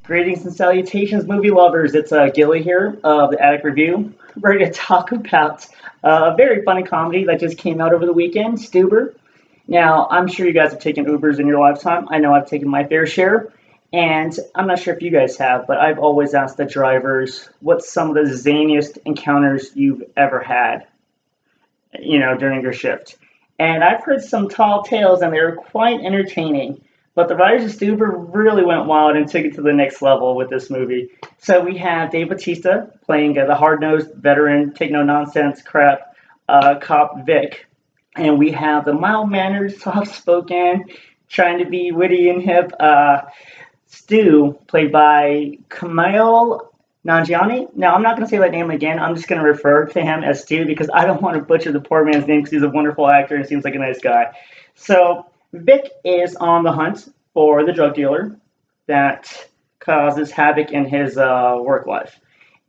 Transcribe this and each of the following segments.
Greetings and salutations, movie lovers. It's Gilly here of the Attic Review. We're going to talk about a very funny comedy that just came out over the weekend, Stuber. Now, I'm sure you guys have taken Ubers in your lifetime. I know I've taken my fair share, and I'm not sure if you guys have, but I've always asked the drivers what's some of the zaniest encounters you've ever had, during your shift. And I've heard some tall tales, and they're quite entertaining. But the writers of Stuber really went wild and took it to the next level with this movie. So we have Dave Bautista playing the hard-nosed veteran, take no nonsense crap cop Vic, and we have the mild-mannered, soft-spoken, trying to be witty and hip Stu, played by Kumail Nanjiani. Now, I'm not going to say that name again. I'm just going to refer to him as Stu because I don't want to butcher the poor man's name because he's a wonderful actor and seems like a nice guy. So Vic is on the hunt for the drug dealer that causes havoc in his work life.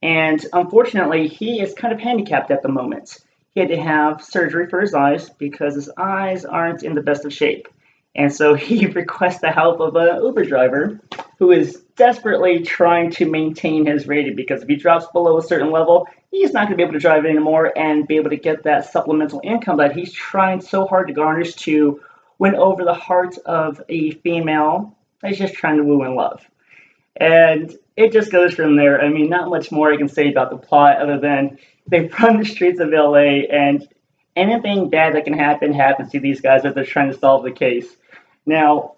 And unfortunately, he is kind of handicapped at the moment. He had to have surgery for his eyes because his eyes aren't in the best of shape. And so he requests the help of an Uber driver who is desperately trying to maintain his rating because if he drops below a certain level, he's not going to be able to drive anymore and be able to get that supplemental income that he's trying so hard to garnish to win over the heart of a female that's just trying to woo and love. And it just goes from there. I mean, not much more I can say about the plot other than they run the streets of LA and anything bad that can happen happens to these guys as they're trying to solve the case. Now,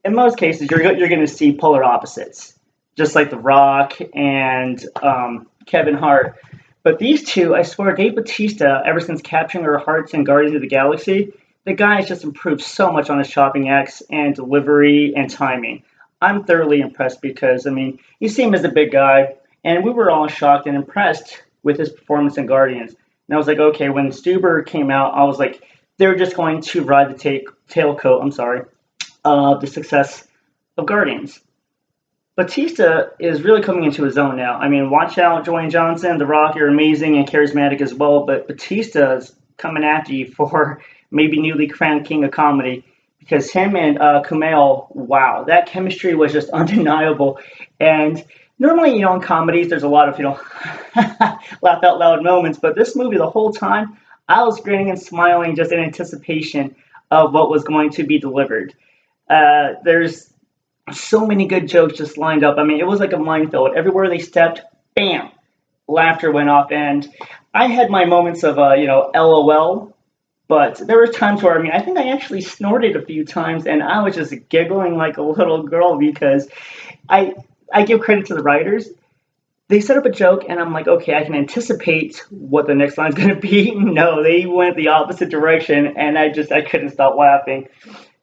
in most cases, you're going to see polar opposites, just like The Rock and Kevin Hart. But these two, I swear, Dave Bautista, ever since capturing our hearts in Guardians of the Galaxy, the guy has just improved so much on his chopping acts and delivery and timing. I'm thoroughly impressed because, I mean, you see him as a big guy, and we were all shocked and impressed with his performance in Guardians. And I was like, okay, when Stuber came out, I was like, they're just going to ride the tailcoat, of the success of Guardians. Batista is really coming into his own now. I mean, watch out, Dwayne Johnson, The Rock, you're amazing and charismatic as well, but Batista is coming after you for maybe newly crowned king of comedy because him and Kumail, wow, that chemistry was just undeniable. And normally, in comedies, there's a lot of, laugh out loud moments, but this movie, the whole time, I was grinning and smiling just in anticipation of what was going to be delivered. There's so many good jokes just lined up. I mean, it was like a minefield. Everywhere they stepped, bam, laughter went off. And I had my moments of, LOL, but there were times where, I think I actually snorted a few times and I was just giggling like a little girl because I, I give credit to the writers. They set up a joke and I'm like, okay, I can anticipate what the next line's going to be. No, they went the opposite direction and I couldn't stop laughing.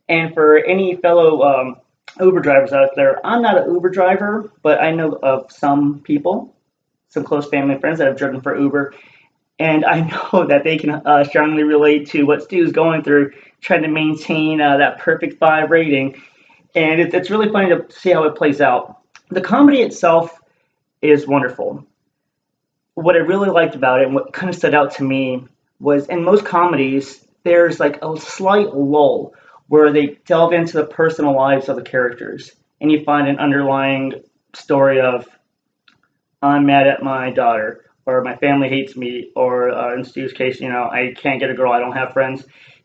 And for any fellow Uber drivers out there, I'm not an Uber driver, but I know of some people, some close family and friends that have driven for Uber, and I know that they can strongly relate to what Stu's going through, trying to maintain that perfect 5 rating. And it's really funny to see how it plays out. The comedy itself is wonderful. What I really liked about it and what kind of stood out to me was in most comedies, there's like a slight lull where they delve into the personal lives of the characters and you find an underlying story of I'm mad at my daughter or my family hates me or in Stu's case, I can't get a girl, I don't have friends.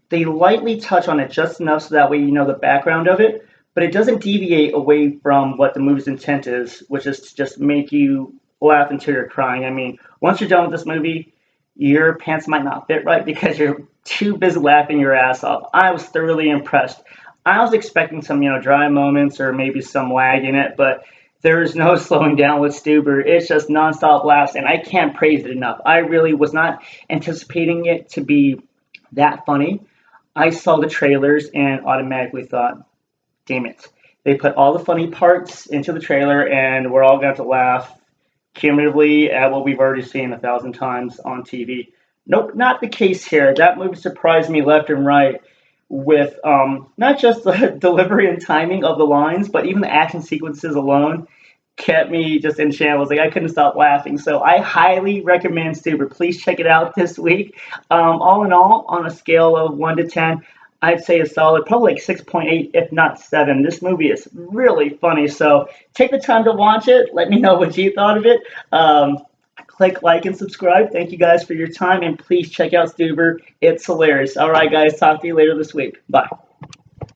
They lightly touch on it just enough so that way you know the background of it, but it doesn't deviate away from what the movie's intent is, which is to just make you laugh until you're crying. I mean, once you're done with this movie, your pants might not fit right because you're too busy laughing your ass off. I was thoroughly impressed. I was expecting some, dry moments or maybe some lag in it, but there is no slowing down with Stuber. It's just nonstop laughs, and I can't praise it enough. I really was not anticipating it to be that funny. I saw the trailers and automatically thought, damn it. They put all the funny parts into the trailer, and we're all going to laugh cumulatively at what we've already seen 1,000 times on TV. Nope, not the case here. That movie surprised me left and right with not just the delivery and timing of the lines, but even the action sequences alone kept me just in shambles. Like I couldn't stop laughing. So I highly recommend Stuber. Please check it out this week. All in all, on a scale of 1 to 10, I'd say a solid, probably like 6.8, if not 7. This movie is really funny, so take the time to watch it. Let me know what you thought of it. Click like and subscribe. Thank you guys for your time, and please check out Stuber. It's hilarious. All right, guys, talk to you later this week. Bye.